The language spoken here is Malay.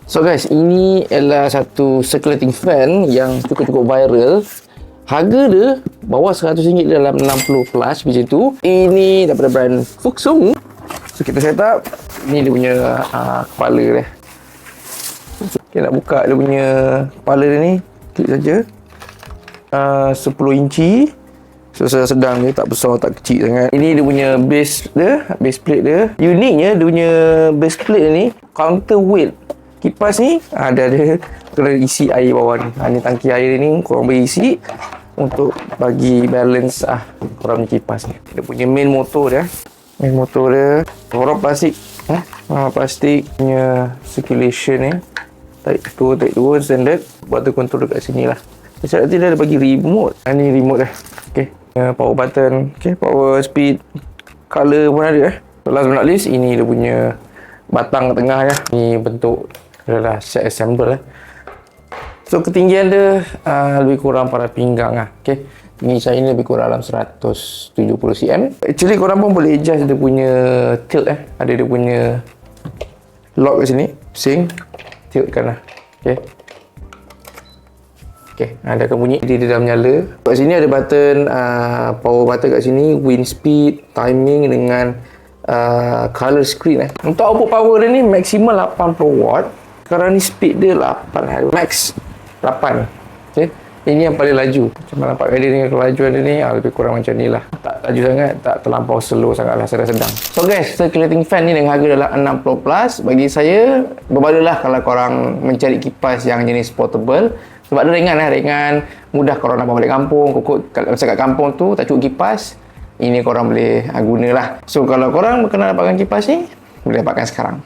So guys, ini adalah satu circulating fan yang cukup-cukup viral. Harga dia bawah RM100 dalam 60 plus macam tu. Ini daripada brand Fuxung. So kita set up. Ini dia punya kepala dia. Okay, nak buka dia punya kepala dia ni, klik saja. 10 inci. So sedang dia, tak besar tak kecil sangat. Ini dia punya base plate dia. Uniknya dia punya base plate ni counterweight. Kipas ni ada kena isi air bawah ni. Ni tangki air ni korang boleh isi untuk bagi balance korang punya kipas ni. Dia punya main motor dia. Main motor dia korang plastik. Plastik punya circulation ni. Type 2 standard. Water control dekat sini lah. Macam nanti dia ada bagi remote. Ni remote dia. Okay. Power button. Okay. Power, speed, color pun ada. So last but not least, ini dia punya batang kat tengah ya. Ni bentuk adalah set assemble . So ketinggian dia lebih kurang pada pinggang lah. Okay. Tinggi saya ni lebih kurang dalam 170 cm. Actually korang pun boleh adjust dia punya tilt . Ada dia punya lock kat sini. Pusing. Tiltkan lah. Okay. Okay, dia akan bunyi. Dia dah menyala. Kat sini ada button power button kat sini, wind speed, timing dengan color screen . Untuk output power dia ni maksimal 80 watt. Sekarang ni speed dia 8, max 8. Okay. Ini yang paling laju. Macam mana nampak dia dengan kelajuan dia ni lebih kurang macam ni lah. Tak laju sangat, tak terlampau slow sangat lah, sedang-sedang. So guys, circulating fan ni dengan harga dalam 60 plus. Bagi saya, berbadalah kalau korang mencari kipas yang jenis portable. Sebab dia ringan, mudah korang nak bawa balik kampung. Masa kat kampung tu tak cukup kipas, ini korang boleh gunalah. So kalau korang berkenan dapatkan kipas ni, boleh dapatkan sekarang.